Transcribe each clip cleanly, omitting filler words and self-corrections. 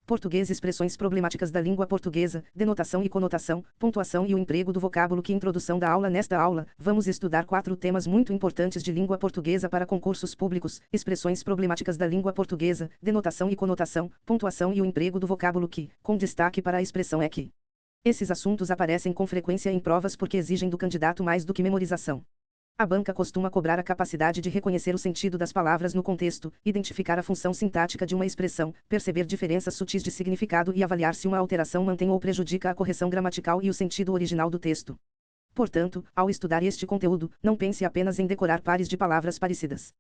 Português. Expressões problemáticas da língua portuguesa, denotação e conotação, pontuação e o emprego do vocábulo. Que introdução da aula. Nesta aula, vamos estudar 4 temas muito importantes de língua portuguesa para concursos públicos: expressões problemáticas da língua portuguesa, denotação e conotação, pontuação e o emprego do vocábulo. Que, com destaque para a expressão é que. Esses assuntos aparecem com frequência em provas porque exigem do candidato mais do que memorização. A banca costuma cobrar a capacidade de reconhecer o sentido das palavras no contexto, identificar a função sintática de uma expressão, perceber diferenças sutis de significado e avaliar se uma alteração mantém ou prejudica a correção gramatical e o sentido original do texto. Portanto, ao estudar este conteúdo, não pense apenas em decorar pares de palavras parecidas.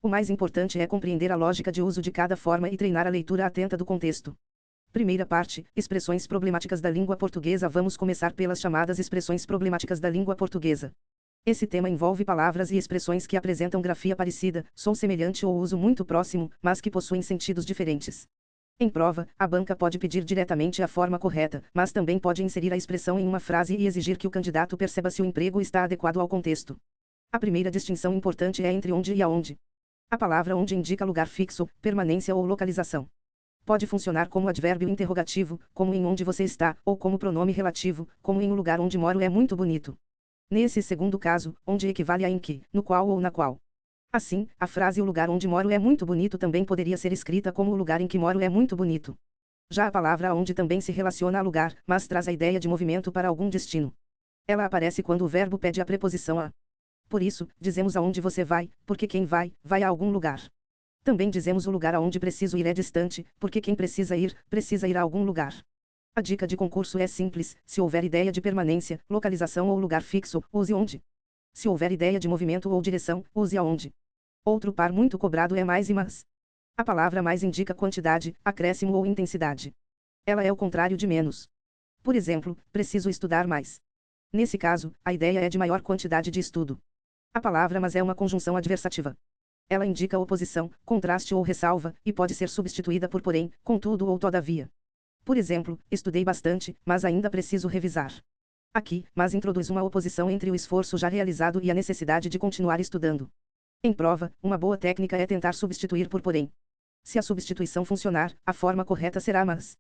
O mais importante é compreender a lógica de uso de cada forma e treinar a leitura atenta do contexto. Primeira parte: expressões problemáticas da língua portuguesa. Vamos começar pelas chamadas expressões problemáticas da língua portuguesa. Esse tema envolve palavras e expressões que apresentam grafia parecida, som semelhante ou uso muito próximo, mas que possuem sentidos diferentes. Em prova, a banca pode pedir diretamente a forma correta, mas também pode inserir a expressão em uma frase e exigir que o candidato perceba se o emprego está adequado ao contexto. A primeira distinção importante é entre onde e aonde. A palavra onde indica lugar fixo, permanência ou localização. Pode funcionar como advérbio interrogativo, como em onde você está, ou como pronome relativo, como em o lugar onde moro é muito bonito. Nesse segundo caso, onde equivale a em que, no qual ou na qual. Assim, a frase o lugar onde moro é muito bonito também poderia ser escrita como o lugar em que moro é muito bonito. Já a palavra aonde também se relaciona a lugar, mas traz a ideia de movimento para algum destino. Ela aparece quando o verbo pede a preposição a. Por isso, dizemos aonde você vai, porque quem vai, vai a algum lugar. Também dizemos o lugar aonde preciso ir é distante, porque quem precisa ir a algum lugar. A dica de concurso é simples: se houver ideia de permanência, localização ou lugar fixo, use onde. Se houver ideia de movimento ou direção, use aonde. Outro par muito cobrado é mais e mas. A palavra mais indica quantidade, acréscimo ou intensidade. Ela é o contrário de menos. Por exemplo, preciso estudar mais. Nesse caso, a ideia é de maior quantidade de estudo. A palavra mas é uma conjunção adversativa. Ela indica oposição, contraste ou ressalva, e pode ser substituída por porém, contudo ou todavia. Por exemplo, estudei bastante, mas ainda preciso revisar. Aqui, mas introduz uma oposição entre o esforço já realizado e a necessidade de continuar estudando. Em prova, uma boa técnica é tentar substituir por porém. Se a substituição funcionar, a forma correta será mas.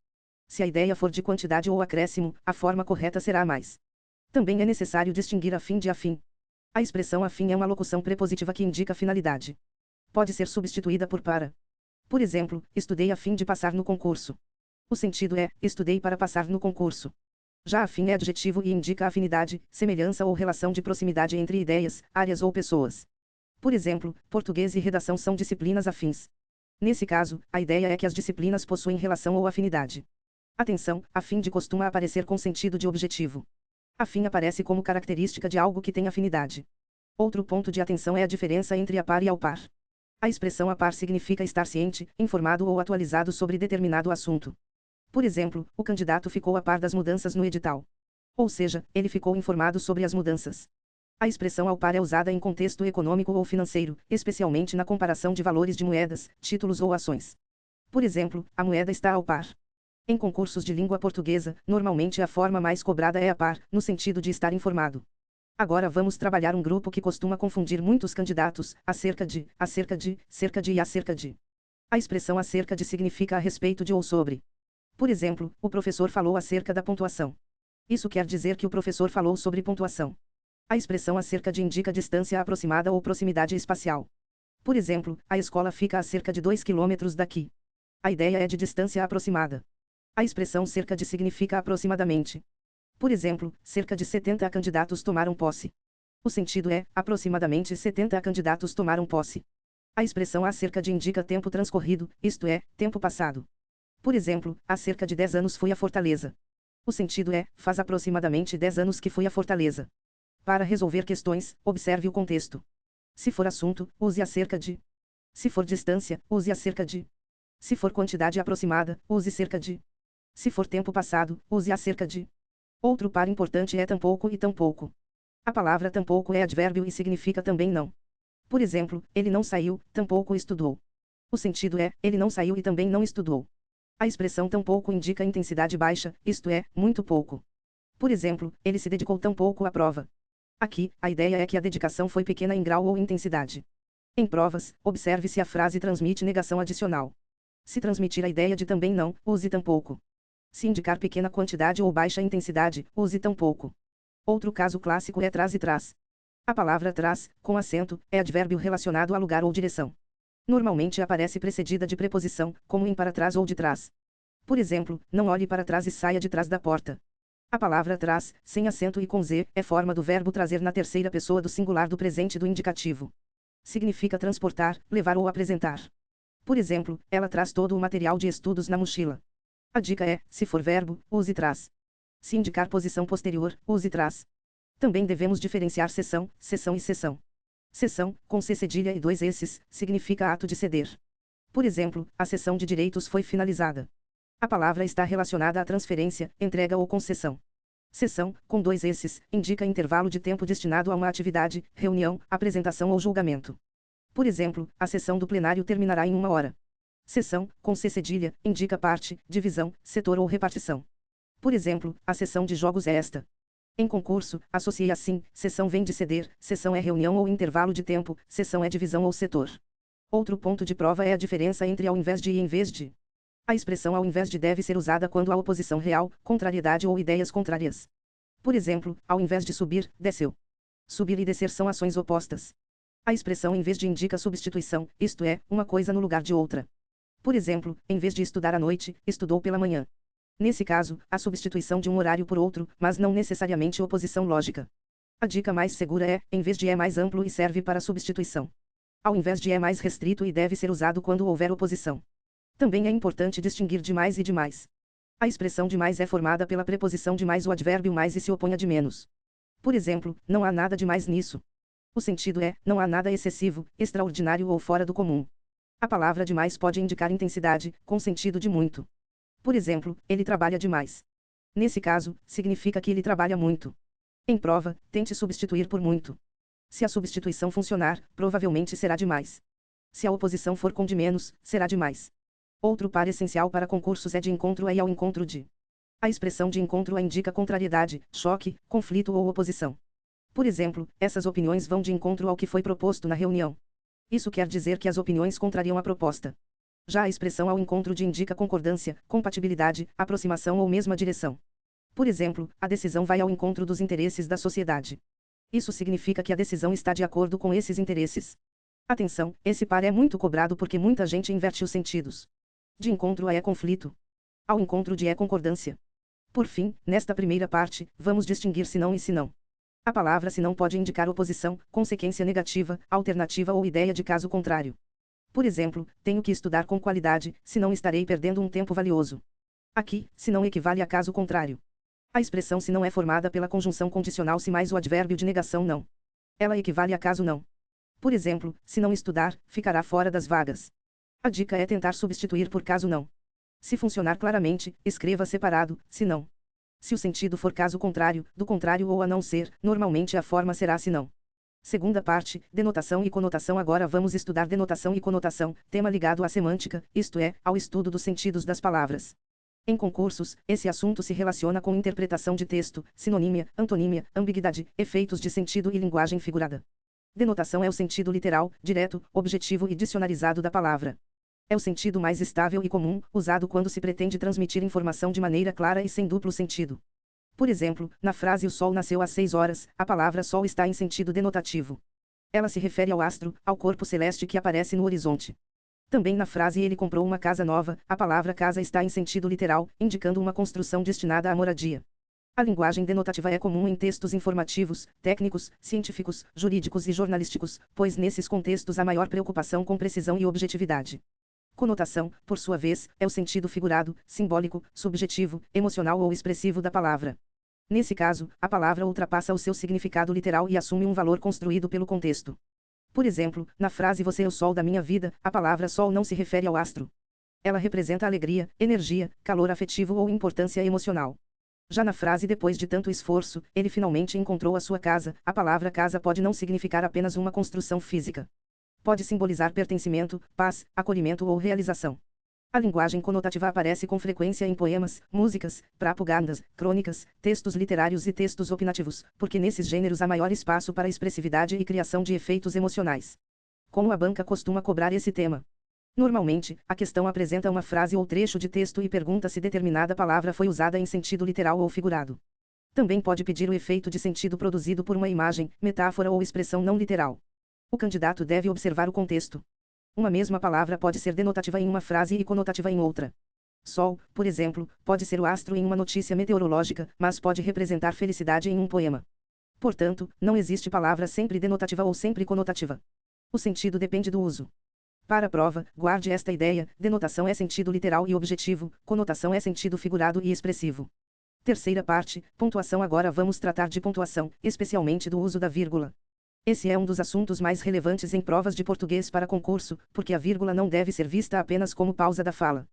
Se a ideia for de quantidade ou acréscimo, a forma correta será mais. Também é necessário distinguir a fim de a fim. A expressão a fim é uma locução prepositiva que indica finalidade. Pode ser substituída por para. Por exemplo, estudei a fim de passar no concurso. O sentido é, estudei para passar no concurso. Já a fim é adjetivo e indica afinidade, semelhança ou relação de proximidade entre ideias, áreas ou pessoas. Por exemplo, português e redação são disciplinas afins. Nesse caso, a ideia é que as disciplinas possuem relação ou afinidade. Atenção, a fim de costuma aparecer com sentido de objetivo. A fim aparece como característica de algo que tem afinidade. Outro ponto de atenção é a diferença entre a par e ao par. A expressão a par significa estar ciente, informado ou atualizado sobre determinado assunto. Por exemplo, o candidato ficou a par das mudanças no edital. Ou seja, ele ficou informado sobre as mudanças. A expressão ao par é usada em contexto econômico ou financeiro, especialmente na comparação de valores de moedas, títulos ou ações. Por exemplo, a moeda está ao par. Em concursos de língua portuguesa, normalmente a forma mais cobrada é a par, no sentido de estar informado. Agora vamos trabalhar um grupo que costuma confundir muitos candidatos: acerca de, cerca de e acerca de. A expressão acerca de significa a respeito de ou sobre. Por exemplo, o professor falou acerca da pontuação. Isso quer dizer que o professor falou sobre pontuação. A expressão acerca de indica distância aproximada ou proximidade espacial. Por exemplo, a escola fica a cerca de 2 quilômetros daqui. A ideia é de distância aproximada. A expressão cerca de significa aproximadamente. Por exemplo, cerca de 70 candidatos tomaram posse. O sentido é, aproximadamente 70 candidatos tomaram posse. A expressão acerca de indica tempo transcorrido, isto é, tempo passado. Por exemplo, há cerca de 10 anos fui a Fortaleza. O sentido é, faz aproximadamente 10 anos que fui a Fortaleza. Para resolver questões, observe o contexto. Se for assunto, use acerca de. Se for distância, use acerca de. Se for quantidade aproximada, use cerca de. Se for tempo passado, use acerca de. Outro par importante é tampouco e tampouco. A palavra tampouco é advérbio e significa também não. Por exemplo, ele não saiu, tampouco estudou. O sentido é, ele não saiu e também não estudou. A expressão tampouco indica intensidade baixa, isto é, muito pouco. Por exemplo, ele se dedicou tão pouco à prova. Aqui, a ideia é que a dedicação foi pequena em grau ou intensidade. Em provas, observe se a frase transmite negação adicional. Se transmitir a ideia de também não, use tampouco. Se indicar pequena quantidade ou baixa intensidade, use tampouco. Outro caso clássico é traz e traz. A palavra traz, com acento, é advérbio relacionado a lugar ou direção. Normalmente aparece precedida de preposição, como em para trás ou de trás. Por exemplo, não olhe para trás e saia de trás da porta. A palavra traz, sem acento e com z, é forma do verbo trazer na terceira pessoa do singular do presente do indicativo. Significa transportar, levar ou apresentar. Por exemplo, ela traz todo o material de estudos na mochila. A dica é, se for verbo, use traz. Se indicar posição posterior, use traz. Também devemos diferenciar cessão, cessão e cessão. Cessão, com C cedilha e dois esses, significa ato de ceder. Por exemplo, a cessão de direitos foi finalizada. A palavra está relacionada à transferência, entrega ou concessão. Cessão, com dois esses, indica intervalo de tempo destinado a uma atividade, reunião, apresentação ou julgamento. Por exemplo, a sessão do plenário terminará em 1 hora. Sessão, com C cedilha, indica parte, divisão, setor ou repartição. Por exemplo, a sessão de jogos é esta. Em concurso, associe assim, sessão vem de ceder, sessão é reunião ou intervalo de tempo, sessão é divisão ou setor. Outro ponto de prova é a diferença entre ao invés de e em vez de. A expressão ao invés de deve ser usada quando há oposição real, contrariedade ou ideias contrárias. Por exemplo, ao invés de subir, desceu. Subir e descer são ações opostas. A expressão em vez de indica substituição, isto é, uma coisa no lugar de outra. Por exemplo, em vez de estudar à noite, estudou pela manhã. Nesse caso, a substituição de um horário por outro, mas não necessariamente oposição lógica. A dica mais segura é, em vez de é mais amplo e serve para substituição. Ao invés de é mais restrito e deve ser usado quando houver oposição. Também é importante distinguir de mais e de mais. A expressão de mais é formada pela preposição de mais ou advérbio mais e se opõe a de menos. Por exemplo, não há nada de mais nisso. O sentido é, não há nada excessivo, extraordinário ou fora do comum. A palavra demais pode indicar intensidade, com sentido de muito. Por exemplo, ele trabalha demais. Nesse caso, significa que ele trabalha muito. Em prova, tente substituir por muito. Se a substituição funcionar, provavelmente será demais. Se a oposição for com de menos, será demais. Outro par essencial para concursos é de encontro a e ao encontro de. A expressão de encontro a indica contrariedade, choque, conflito ou oposição. Por exemplo, essas opiniões vão de encontro ao que foi proposto na reunião. Isso quer dizer que as opiniões contrariam a proposta. Já a expressão ao encontro de indica concordância, compatibilidade, aproximação ou mesma direção. Por exemplo, a decisão vai ao encontro dos interesses da sociedade. Isso significa que a decisão está de acordo com esses interesses. Atenção, esse par é muito cobrado porque muita gente inverte os sentidos. De encontro a é conflito. Ao encontro de é concordância. Por fim, nesta primeira parte, vamos distinguir senão e senão. A palavra senão pode indicar oposição, consequência negativa, alternativa ou ideia de caso contrário. Por exemplo, tenho que estudar com qualidade, senão estarei perdendo um tempo valioso. Aqui, senão equivale a caso contrário. A expressão senão é formada pela conjunção condicional se mais o advérbio de negação não. Ela equivale a caso não. Por exemplo, se não estudar, ficará fora das vagas. A dica é tentar substituir por caso não. Se funcionar claramente, escreva separado, se não. Se o sentido for caso contrário, do contrário ou a não ser, normalmente a forma será se não. Segunda parte, denotação e conotação. Agora vamos estudar denotação e conotação, tema ligado à semântica, isto é, ao estudo dos sentidos das palavras. Em concursos, esse assunto se relaciona com interpretação de texto, sinonímia, antonímia, ambiguidade, efeitos de sentido e linguagem figurada. Denotação é o sentido literal, direto, objetivo e dicionarizado da palavra. É o sentido mais estável e comum, usado quando se pretende transmitir informação de maneira clara e sem duplo sentido. Por exemplo, na frase o sol nasceu às 6 horas, a palavra sol está em sentido denotativo. Ela se refere ao astro, ao corpo celeste que aparece no horizonte. Também na frase ele comprou uma casa nova, a palavra casa está em sentido literal, indicando uma construção destinada à moradia. A linguagem denotativa é comum em textos informativos, técnicos, científicos, jurídicos e jornalísticos, pois nesses contextos há maior preocupação com precisão e objetividade. Conotação, por sua vez, é o sentido figurado, simbólico, subjetivo, emocional ou expressivo da palavra. Nesse caso, a palavra ultrapassa o seu significado literal e assume um valor construído pelo contexto. Por exemplo, na frase você é o sol da minha vida, a palavra sol não se refere ao astro. Ela representa alegria, energia, calor afetivo ou importância emocional. Já na frase depois de tanto esforço, ele finalmente encontrou a sua casa, a palavra casa pode não significar apenas uma construção física. Pode simbolizar pertencimento, paz, acolhimento ou realização. A linguagem conotativa aparece com frequência em poemas, músicas, propagandas, crônicas, textos literários e textos opinativos, porque nesses gêneros há maior espaço para expressividade e criação de efeitos emocionais. Como a banca costuma cobrar esse tema? Normalmente, a questão apresenta uma frase ou trecho de texto e pergunta se determinada palavra foi usada em sentido literal ou figurado. Também pode pedir o efeito de sentido produzido por uma imagem, metáfora ou expressão não literal. O candidato deve observar o contexto. Uma mesma palavra pode ser denotativa em uma frase e conotativa em outra. Sol, por exemplo, pode ser o astro em uma notícia meteorológica, mas pode representar felicidade em um poema. Portanto, não existe palavra sempre denotativa ou sempre conotativa. O sentido depende do uso. Para a prova, guarde esta ideia: denotação é sentido literal e objetivo, conotação é sentido figurado e expressivo. Terceira parte, pontuação. Agora vamos tratar de pontuação, especialmente do uso da vírgula. Esse é um dos assuntos mais relevantes em provas de português para concurso, porque a vírgula não deve ser vista apenas como pausa da fala.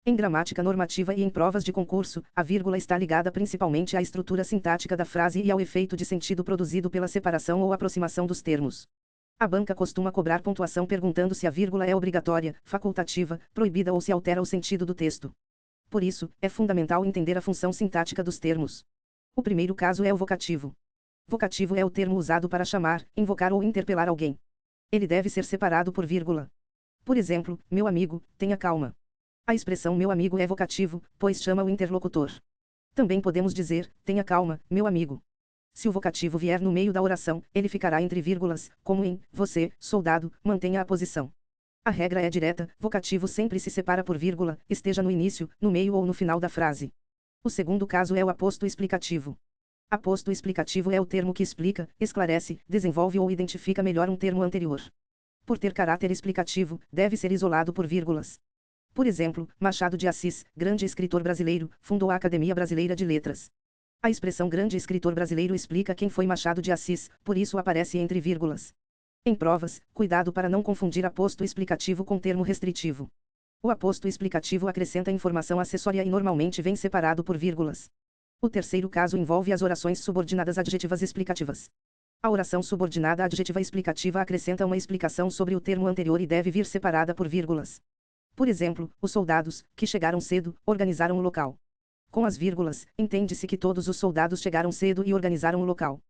Em gramática normativa e em provas de concurso, a vírgula está ligada principalmente à estrutura sintática da frase e ao efeito de sentido produzido pela separação ou aproximação dos termos. A banca costuma cobrar pontuação perguntando se a vírgula é obrigatória, facultativa, proibida ou se altera o sentido do texto. Por isso, é fundamental entender a função sintática dos termos. O primeiro caso é o vocativo. Vocativo é o termo usado para chamar, invocar ou interpelar alguém. Ele deve ser separado por vírgula. Por exemplo, meu amigo, tenha calma. A expressão meu amigo é vocativo, pois chama o interlocutor. Também podemos dizer, tenha calma, meu amigo. Se o vocativo vier no meio da oração, ele ficará entre vírgulas, como em, você, soldado, mantenha a posição. A regra é direta: vocativo sempre se separa por vírgula, esteja no início, no meio ou no final da frase. O segundo caso é o aposto explicativo. Aposto explicativo é o termo que explica, esclarece, desenvolve ou identifica melhor um termo anterior. Por ter caráter explicativo, deve ser isolado por vírgulas. Por exemplo, Machado de Assis, grande escritor brasileiro, fundou a Academia Brasileira de Letras. A expressão grande escritor brasileiro explica quem foi Machado de Assis, por isso aparece entre vírgulas. Em provas, cuidado para não confundir aposto explicativo com termo restritivo. O aposto explicativo acrescenta informação acessória e normalmente vem separado por vírgulas. O terceiro caso envolve as orações subordinadas adjetivas explicativas. A oração subordinada adjetiva explicativa acrescenta uma explicação sobre o termo anterior e deve vir separada por vírgulas. Por exemplo, os soldados, que chegaram cedo, organizaram o local. Com as vírgulas, entende-se que todos os soldados chegaram cedo e organizaram o local.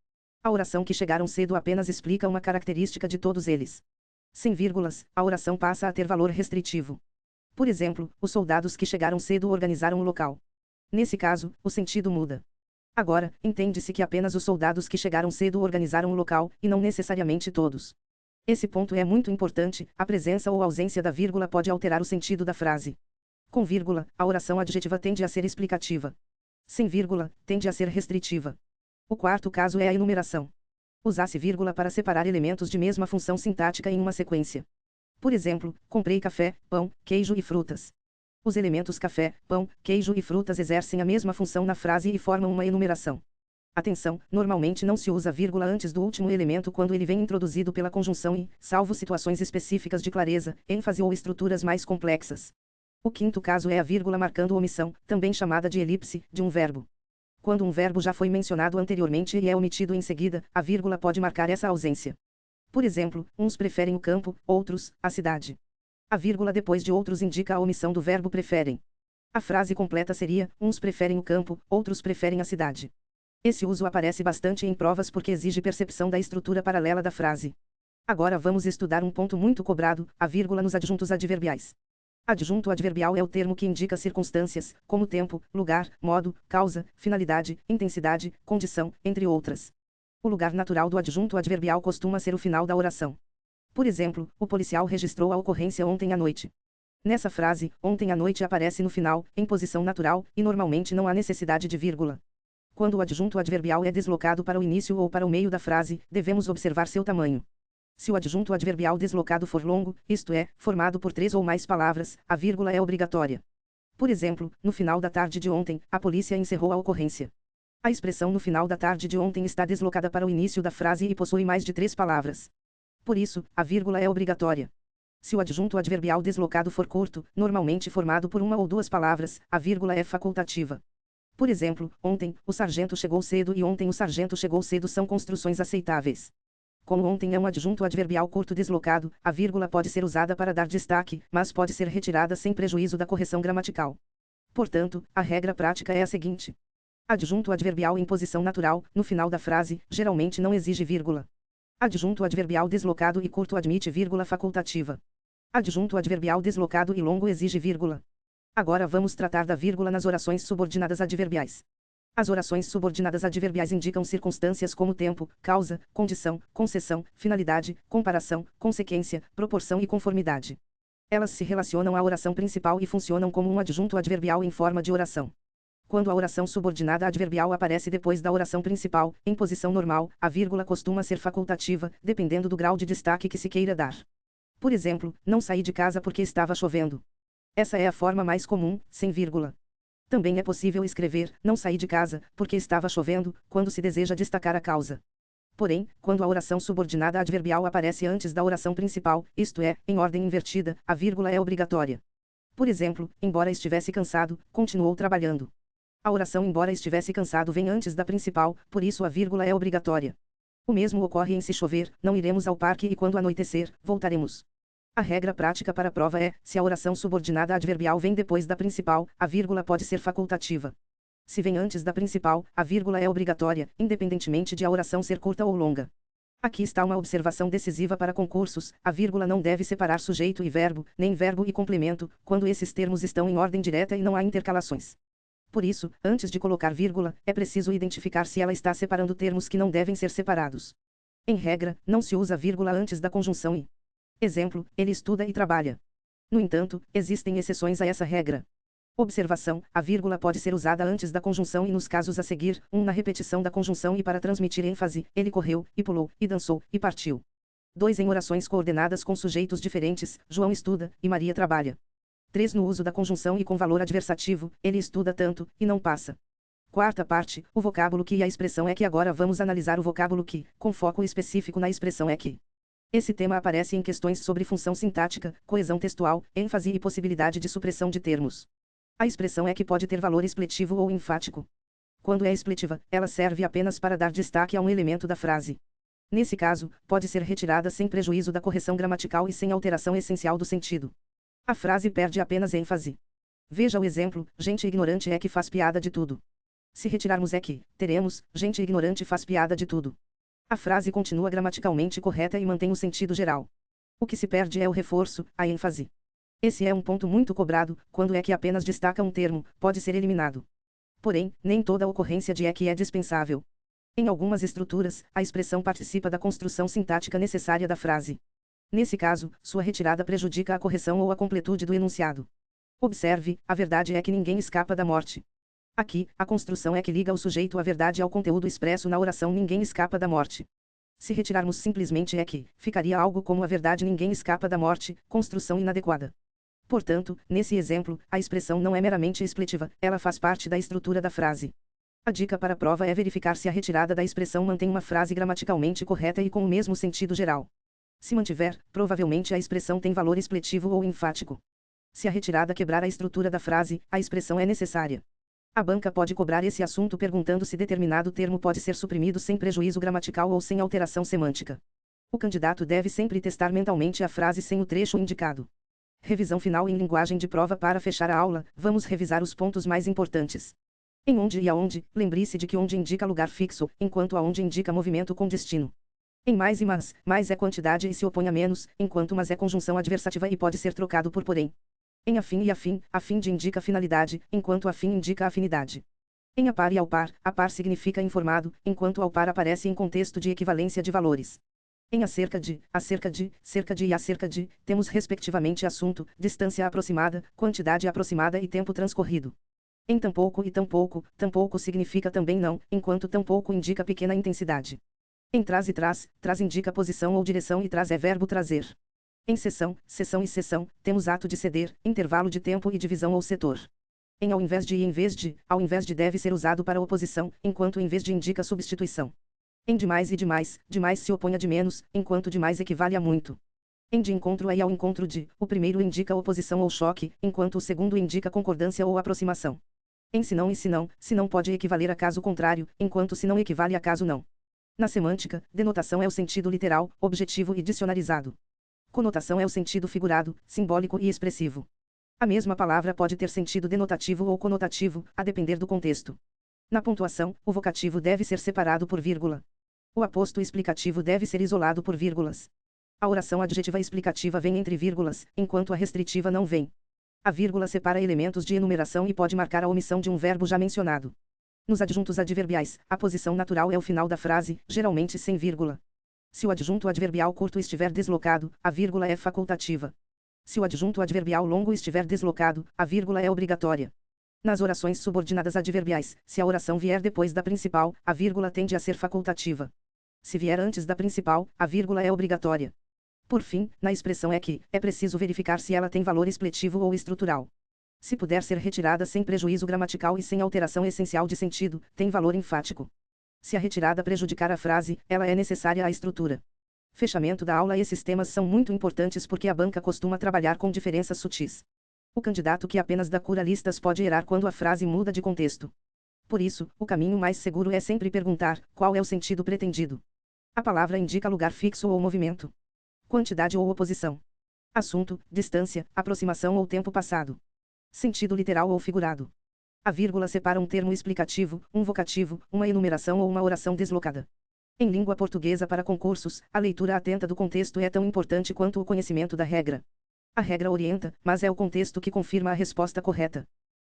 A oração que chegaram cedo apenas explica uma característica de todos eles. Sem vírgulas, a oração passa a ter valor restritivo. Por exemplo, os soldados que chegaram cedo organizaram o local. Nesse caso, o sentido muda. Agora, entende-se que apenas os soldados que chegaram cedo organizaram o local, e não necessariamente todos. Esse ponto é muito importante: a presença ou ausência da vírgula pode alterar o sentido da frase. Com vírgula, a oração adjetiva tende a ser explicativa. Sem vírgula, tende a ser restritiva. O quarto caso é a enumeração. Usa-se vírgula para separar elementos de mesma função sintática em uma sequência. Por exemplo, comprei café, pão, queijo e frutas. Os elementos café, pão, queijo e frutas exercem a mesma função na frase e formam uma enumeração. Atenção, normalmente não se usa vírgula antes do último elemento quando ele vem introduzido pela conjunção e, salvo situações específicas de clareza, ênfase ou estruturas mais complexas. O quinto caso é a vírgula marcando omissão, também chamada de elipse, de um verbo. Quando um verbo já foi mencionado anteriormente e é omitido em seguida, a vírgula pode marcar essa ausência. Por exemplo, uns preferem o campo, outros, a cidade. A vírgula depois de outros indica a omissão do verbo preferem. A frase completa seria: uns preferem o campo, outros preferem a cidade. Esse uso aparece bastante em provas porque exige percepção da estrutura paralela da frase. Agora vamos estudar um ponto muito cobrado: a vírgula nos adjuntos adverbiais. Adjunto adverbial é o termo que indica circunstâncias, como tempo, lugar, modo, causa, finalidade, intensidade, condição, entre outras. O lugar natural do adjunto adverbial costuma ser o final da oração. Por exemplo, o policial registrou a ocorrência ontem à noite. Nessa frase, ontem à noite aparece no final, em posição natural, e normalmente não há necessidade de vírgula. Quando o adjunto adverbial é deslocado para o início ou para o meio da frase, devemos observar seu tamanho. Se o adjunto adverbial deslocado for longo, isto é, formado por 3 ou mais palavras, a vírgula é obrigatória. Por exemplo, no final da tarde de ontem, a polícia encerrou a ocorrência. A expressão no final da tarde de ontem está deslocada para o início da frase e possui mais de 3 palavras. Por isso, a vírgula é obrigatória. Se o adjunto adverbial deslocado for curto, normalmente formado por 1 ou 2 palavras, a vírgula é facultativa. Por exemplo, ontem, o sargento chegou cedo e ontem o sargento chegou cedo são construções aceitáveis. Como ontem é um adjunto adverbial curto deslocado, a vírgula pode ser usada para dar destaque, mas pode ser retirada sem prejuízo da correção gramatical. Portanto, a regra prática é a seguinte: adjunto adverbial em posição natural, no final da frase, geralmente não exige vírgula. Adjunto adverbial deslocado e curto admite vírgula facultativa. Adjunto adverbial deslocado e longo exige vírgula. Agora vamos tratar da vírgula nas orações subordinadas adverbiais. As orações subordinadas adverbiais indicam circunstâncias como tempo, causa, condição, concessão, finalidade, comparação, consequência, proporção e conformidade. Elas se relacionam à oração principal e funcionam como um adjunto adverbial em forma de oração. Quando a oração subordinada adverbial aparece depois da oração principal, em posição normal, a vírgula costuma ser facultativa, dependendo do grau de destaque que se queira dar. Por exemplo, não saí de casa porque estava chovendo. Essa é a forma mais comum, sem vírgula. Também é possível escrever, não saí de casa, porque estava chovendo, quando se deseja destacar a causa. Porém, quando a oração subordinada adverbial aparece antes da oração principal, isto é, em ordem invertida, a vírgula é obrigatória. Por exemplo, embora estivesse cansado, continuou trabalhando. A oração embora estivesse cansado vem antes da principal, por isso a vírgula é obrigatória. O mesmo ocorre em se chover, não iremos ao parque e quando anoitecer, voltaremos. A regra prática para a prova é, se a oração subordinada adverbial vem depois da principal, a vírgula pode ser facultativa. Se vem antes da principal, a vírgula é obrigatória, independentemente de a oração ser curta ou longa. Aqui está uma observação decisiva para concursos: a vírgula não deve separar sujeito e verbo, nem verbo e complemento, quando esses termos estão em ordem direta e não há intercalações. Por isso, antes de colocar vírgula, é preciso identificar se ela está separando termos que não devem ser separados. Em regra, não se usa vírgula antes da conjunção e. Exemplo, ele estuda e trabalha. No entanto, existem exceções a essa regra. Observação: a vírgula pode ser usada antes da conjunção e nos casos a seguir, na repetição da conjunção e para transmitir ênfase: ele correu, e pulou, e dançou, e partiu. 2 em orações coordenadas com sujeitos diferentes: João estuda, e Maria trabalha. 3 no uso da conjunção e com valor adversativo: ele estuda tanto, e não passa. Quarta parte: o vocábulo que e a expressão é que. Agora vamos analisar o vocábulo que, com foco específico na expressão é que. Esse tema aparece em questões sobre função sintática, coesão textual, ênfase e possibilidade de supressão de termos. A expressão é que pode ter valor expletivo ou enfático. Quando é expletiva, ela serve apenas para dar destaque a um elemento da frase. Nesse caso, pode ser retirada sem prejuízo da correção gramatical e sem alteração essencial do sentido. A frase perde apenas ênfase. Veja o exemplo: gente ignorante é que faz piada de tudo. Se retirarmos é que, teremos, gente ignorante faz piada de tudo. A frase continua gramaticalmente correta e mantém o sentido geral. O que se perde é o reforço, a ênfase. Esse é um ponto muito cobrado: quando é que apenas destaca um termo, pode ser eliminado. Porém, nem toda ocorrência de é que é dispensável. Em algumas estruturas, a expressão participa da construção sintática necessária da frase. Nesse caso, sua retirada prejudica a correção ou a completude do enunciado. Observe: a verdade é que ninguém escapa da morte. Aqui, a construção é que liga o sujeito à verdade ao conteúdo expresso na oração: ninguém escapa da morte. Se retirarmos simplesmente é que, ficaria algo como: a verdade ninguém escapa da morte, construção inadequada. Portanto, nesse exemplo, a expressão não é meramente expletiva, ela faz parte da estrutura da frase. A dica para a prova é verificar se a retirada da expressão mantém uma frase gramaticalmente correta e com o mesmo sentido geral. Se mantiver, provavelmente a expressão tem valor expletivo ou enfático. Se a retirada quebrar a estrutura da frase, a expressão é necessária. A banca pode cobrar esse assunto perguntando se determinado termo pode ser suprimido sem prejuízo gramatical ou sem alteração semântica. O candidato deve sempre testar mentalmente a frase sem o trecho indicado. Revisão final em linguagem de prova. Para fechar a aula, vamos revisar os pontos mais importantes. Em onde e aonde, lembre-se de que onde indica lugar fixo, enquanto aonde indica movimento com destino. Em mais e mas, mais é quantidade e se opõe a menos, enquanto mas é conjunção adversativa e pode ser trocado por porém. Em afim e afim de indica finalidade, enquanto afim indica afinidade. Em a par e ao par, a par significa informado, enquanto ao par aparece em contexto de equivalência de valores. Em acerca de, cerca de e acerca de, temos respectivamente assunto, distância aproximada, quantidade aproximada e tempo transcorrido. Em tampouco e tampouco significa também não, enquanto tampouco indica pequena intensidade. Em traz e traz indica posição ou direção e traz é verbo trazer. Em sessão e sessão, temos ato de ceder, intervalo de tempo e divisão ou setor. Em ao invés de e ao invés de deve ser usado para oposição, enquanto em vez de indica substituição. Em demais e demais se opõe a de menos, enquanto demais equivale a muito. Em de encontro a e ao encontro de, o primeiro indica oposição ou choque, enquanto o segundo indica concordância ou aproximação. Em se não pode equivaler a caso contrário, enquanto se não equivale a caso não. Na semântica, denotação é o sentido literal, objetivo e dicionarizado. Conotação é o sentido figurado, simbólico e expressivo. A mesma palavra pode ter sentido denotativo ou conotativo, a depender do contexto. Na pontuação, o vocativo deve ser separado por vírgula. O aposto explicativo deve ser isolado por vírgulas. A oração adjetiva explicativa vem entre vírgulas, enquanto a restritiva não vem. A vírgula separa elementos de enumeração e pode marcar a omissão de um verbo já mencionado. Nos adjuntos adverbiais, a posição natural é o final da frase, geralmente sem vírgula. Se o adjunto adverbial curto estiver deslocado, a vírgula é facultativa. Se o adjunto adverbial longo estiver deslocado, a vírgula é obrigatória. Nas orações subordinadas adverbiais, se a oração vier depois da principal, a vírgula tende a ser facultativa. Se vier antes da principal, a vírgula é obrigatória. Por fim, na expressão é que, é preciso verificar se ela tem valor expletivo ou estrutural. Se puder ser retirada sem prejuízo gramatical e sem alteração essencial de sentido, tem valor enfático. Se a retirada prejudicar a frase, ela é necessária à estrutura. Fechamento da aula. Esses temas são muito importantes porque a banca costuma trabalhar com diferenças sutis. O candidato que apenas dá cura listas pode errar quando a frase muda de contexto. Por isso, o caminho mais seguro é sempre perguntar: qual é o sentido pretendido? A palavra indica lugar fixo ou movimento. Quantidade ou oposição. Assunto, distância, aproximação ou tempo passado. Sentido literal ou figurado. A vírgula separa um termo explicativo, um vocativo, uma enumeração ou uma oração deslocada. Em língua portuguesa para concursos, a leitura atenta do contexto é tão importante quanto o conhecimento da regra. A regra orienta, mas é o contexto que confirma a resposta correta.